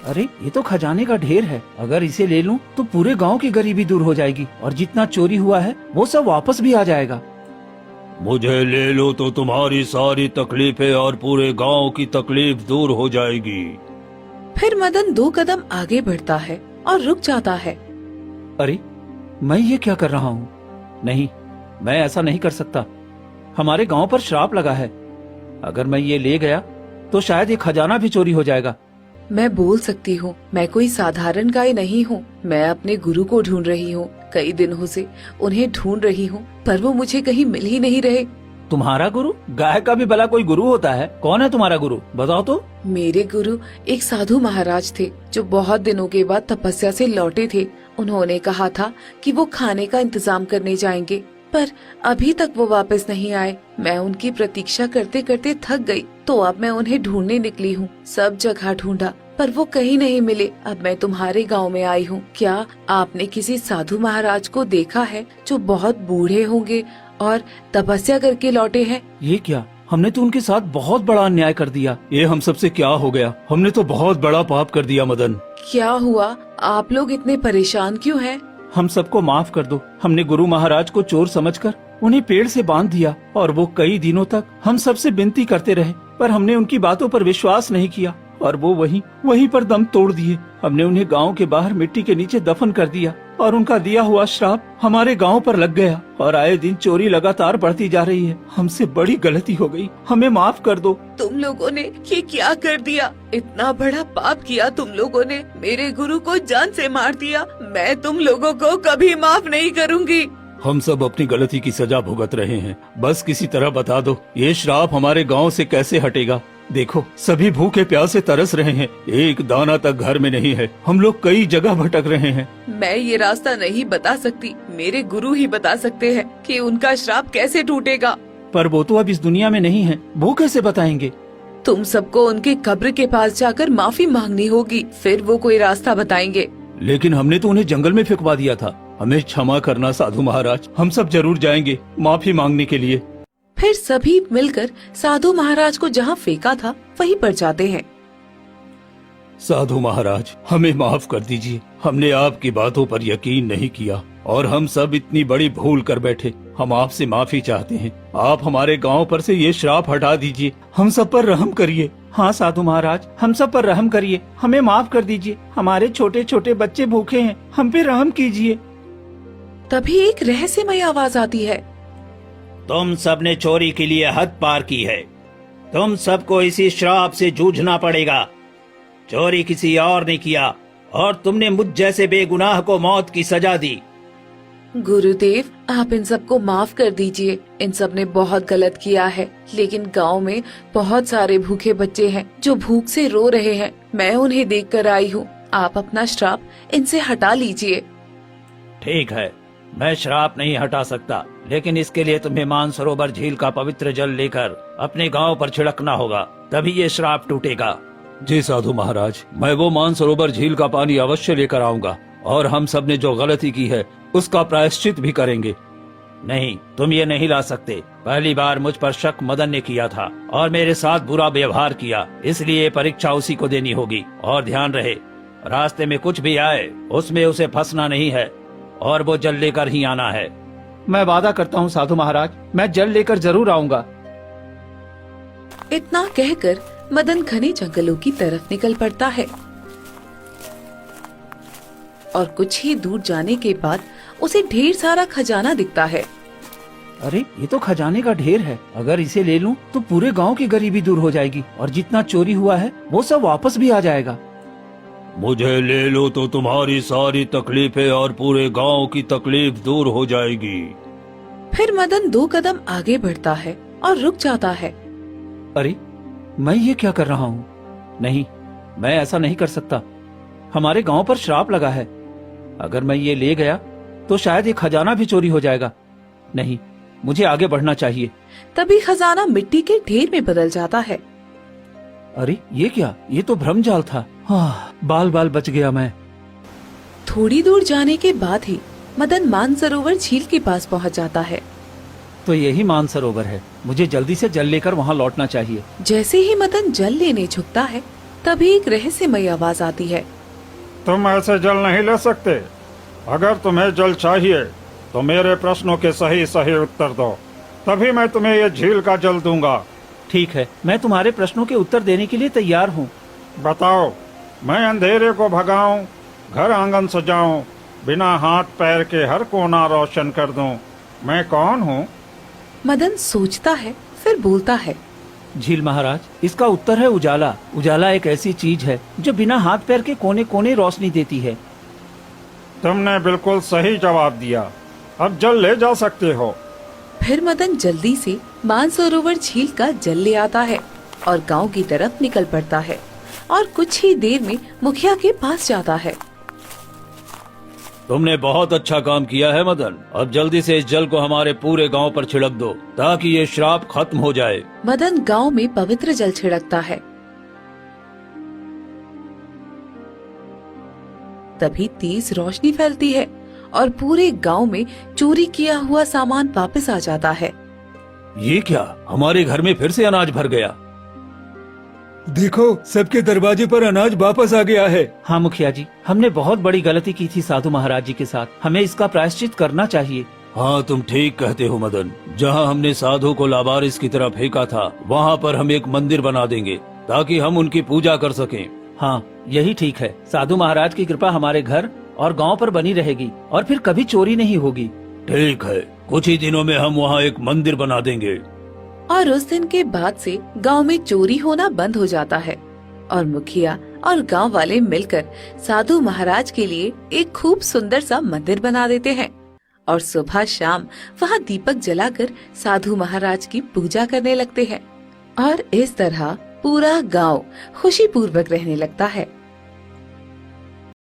अरे ये तो खजाने का ढेर है, अगर इसे ले लूं तो पूरे गांव की गरीबी दूर हो जाएगी और जितना चोरी हुआ है वो सब वापस भी आ जाएगा। मुझे ले लो तो तुम्हारी सारी तकलीफें और पूरे गांव की तकलीफ दूर हो जाएगी। फिर मदन 2 कदम आगे बढ़ता है और रुक जाता है। अरे मैं ये क्या कर रहा हूँ? नहीं, मैं ऐसा नहीं कर सकता। हमारे गांव पर श्राप लगा है, अगर मैं ये ले गया तो शायद ये खजाना भी चोरी हो जाएगा। मैं बोल सकती हूँ, मैं कोई साधारण गाय नहीं हूँ। मैं अपने गुरु को ढूंढ रही हूँ, कई दिनों से उन्हें ढूंढ रही हूँ, पर वो मुझे कहीं मिल ही नहीं रहे। तुम्हारा गुरु? गाय का भी भला कोई गुरु होता है? कौन है तुम्हारा गुरु, बताओ तो। मेरे गुरु एक साधु महाराज थे जो बहुत दिनों के बाद तपस्या से लौटे थे। उन्होंने कहा था कि वो खाने का इंतजाम करने जाएंगे, पर अभी तक वो वापस नहीं आए। मैं उनकी प्रतीक्षा करते करते थक गई, तो अब मैं उन्हें ढूंढने निकली हूँ। सब जगह ढूंढा पर वो कहीं नहीं मिले। अब मैं तुम्हारे गांव में आई हूँ। क्या आपने किसी साधु महाराज को देखा है जो बहुत बूढ़े होंगे और तपस्या करके लौटे हैं? ये क्या, हमने तो उनके साथ बहुत बड़ा अन्याय कर दिया। ये हम सबसे क्या हो गया? हमने तो बहुत बड़ा पाप कर दिया मदन। क्या हुआ? आप लोग इतने परेशान क्यों हैं? हम सबको माफ कर दो। हमने गुरु महाराज को चोर समझकर उन्हें पेड़ से बांध दिया और वो कई दिनों तक हम सबसे विनती करते रहे, पर हमने उनकी बातों पर विश्वास नहीं किया और वो वहीं पर दम तोड़ दिए। हमने उन्हें गांव के बाहर मिट्टी के नीचे दफन कर दिया और उनका दिया हुआ श्राप हमारे गांव पर लग गया और आए दिन चोरी लगातार बढ़ती जा रही है। हमसे बड़ी गलती हो गई, हमें माफ कर दो। तुम लोगों ने ये क्या कर दिया? इतना बड़ा पाप किया तुम लोगों ने। मेरे गुरु को जान से मार दिया। मैं तुम लोगों को कभी माफ नहीं करूंगी। हम सब अपनी गलती की सजा भुगत रहे हैं, बस किसी तरह बता दो ये श्राप हमारे गांव से कैसे हटेगा। देखो सभी भूखे प्यासे तरस रहे हैं, एक दाना तक घर में नहीं है। हम लोग कई जगह भटक रहे हैं। मैं ये रास्ता नहीं बता सकती, मेरे गुरु ही बता सकते हैं कि उनका श्राप कैसे टूटेगा। पर वो तो अब इस दुनिया में नहीं है, वो कैसे बताएंगे? तुम सबको उनके कब्र के पास जाकर माफी मांगनी होगी, फिर वो कोई रास्ता बताएंगे। लेकिन हमने तो उन्हें जंगल में फेंकवा दिया था। हमें क्षमा करना साधु महाराज, हम सब जरूर जाएंगे माफी मांगने के लिए। फिर सभी मिलकर साधु महाराज को जहाँ फेंका था वहीं पर जाते हैं। साधु महाराज हमें माफ कर दीजिए, हमने आपकी बातों पर यकीन नहीं किया और हम सब इतनी बड़ी भूल कर बैठे। हम आपसे माफी चाहते हैं, आप हमारे गांव पर से ये श्राप हटा दीजिए, हम सब पर रहम करिए। हाँ साधु महाराज, हम सब पर रहम करिए, हमें माफ कर दीजिए। हमारे छोटे छोटे बच्चे भूखे हैं, हम पे रहम कीजिए। तभी एक रहस्यमय आवाज आती है। तुम सबने चोरी के लिए हद पार की है, तुम सबको इसी श्राप से जूझना पड़ेगा। चोरी किसी और ने किया और तुमने मुझ जैसे बेगुनाह को मौत की सजा दी। गुरुदेव, आप इन सबको माफ कर दीजिए। इन सब ने बहुत गलत किया है, लेकिन गांव में बहुत सारे भूखे बच्चे हैं जो भूख से रो रहे हैं। मैं उन्हें देखकर आई हूँ। आप अपना श्राप इनसे हटा लीजिए। ठीक है, मैं श्राप नहीं हटा सकता, लेकिन इसके लिए तुम्हें मानसरोवर झील का पवित्र जल लेकर अपने गांव पर छिड़कना होगा, तभी ये श्राप टूटेगा। जी साधु महाराज, मैं वो मानसरोवर झील का पानी अवश्य लेकर आऊंगा और हम सब ने जो गलती की है उसका प्रायश्चित भी करेंगे। नहीं, तुम ये नहीं ला सकते। पहली बार मुझ पर शक मदन ने किया था और मेरे साथ बुरा व्यवहार किया, इसलिए परीक्षा उसी को देनी होगी। और ध्यान रहे, रास्ते में कुछ भी आए उसमें उसे फंसना नहीं है और वो जल लेकर ही आना है। मैं वादा करता हूँ साधु महाराज, मैं जल लेकर जरूर आऊंगा। इतना कहकर मदन घने जंगलों की तरफ निकल पड़ता है और कुछ ही दूर जाने के बाद उसे ढेर सारा खजाना दिखता है। अरे ये तो खजाने का ढेर है, अगर इसे ले लूं तो पूरे गांव की गरीबी दूर हो जाएगी और जितना चोरी हुआ है वो सब वापस भी आ जाएगा। मुझे ले लो तो तुम्हारी सारी तकलीफें और पूरे गांव की तकलीफ दूर हो जाएगी। फिर मदन 2 कदम आगे बढ़ता है और रुक जाता है। अरे मैं ये क्या कर रहा हूँ? नहीं, मैं ऐसा नहीं कर सकता। हमारे गांव पर श्राप लगा है, अगर मैं ये ले गया तो शायद ये खजाना भी चोरी हो जाएगा। नहीं, मुझे आगे बढ़ना चाहिए। तभी खजाना मिट्टी के ढेर में बदल जाता है। अरे ये क्या, ये तो भ्रमजाल था। हाँ, बाल बाल बच गया मैं। थोड़ी दूर जाने के बाद ही मदन मानसरोवर झील के पास पहुंच जाता है। तो यही मानसरोवर है, मुझे जल्दी से जल लेकर वहाँ लौटना चाहिए। जैसे ही मदन जल लेने झुकता है, तभी एक रहस्यमयी आवाज आती है। तुम ऐसे जल नहीं ले सकते। अगर तुम्हें जल चाहिए तो मेरे प्रश्नों के सही सही उत्तर दो, तभी मैं तुम्हें ये झील का जल दूंगा। ठीक है, मैं तुम्हारे प्रश्नों के उत्तर देने के लिए तैयार हूँ। बताओ, मैं अंधेरे को भगाऊं, घर आंगन सजाऊं, बिना हाथ पैर के हर कोना रोशन कर दूं, मैं कौन हूँ? मदन सोचता है, फिर बोलता है। झील महाराज, इसका उत्तर है उजाला। उजाला एक ऐसी चीज है जो बिना हाथ पैर के कोने कोने रोशनी देती है। तुमने बिल्कुल सही जवाब दिया। अब जल ले जा सकते हो। फिर मदन जल्दी से मानसरोवर झील का जल ले आता है और गांव की तरफ निकल पड़ता है और कुछ ही देर में मुखिया के पास जाता है। तुमने बहुत अच्छा काम किया है मदन। अब जल्दी से इस जल को हमारे पूरे गांव पर छिड़क दो ताकि ये श्राप खत्म हो जाए। मदन गांव में पवित्र जल छिड़कता है। तभी तेज रोशनी फैलती है और पूरे गांव में चोरी किया हुआ सामान वापस आ जाता है। ये क्या, हमारे घर में फिर से अनाज भर गया। देखो, सबके दरवाजे पर अनाज वापस आ गया है। हाँ मुखिया जी, हमने बहुत बड़ी गलती की थी साधु महाराज जी के साथ। हमें इसका प्रायश्चित करना चाहिए। हाँ, तुम ठीक कहते हो मदन। जहाँ हमने साधु को लावारिस की तरह फेंका था, वहाँ पर हम एक मंदिर बना देंगे ताकि हम उनकी पूजा कर सकें। हाँ, यही ठीक है। साधु महाराज की कृपा हमारे घर और गांव पर बनी रहेगी और फिर कभी चोरी नहीं होगी। ठीक है, कुछ ही दिनों में हम वहाँ एक मंदिर बना देंगे। और उस दिन के बाद से गांव में चोरी होना बंद हो जाता है और मुखिया और गांव वाले मिलकर साधु महाराज के लिए एक खूब सुंदर सा मंदिर बना देते हैं और सुबह शाम वहां दीपक जलाकर साधु महाराज की पूजा करने लगते हैं और इस तरह पूरा गांव खुशी पूर्वक रहने लगता है।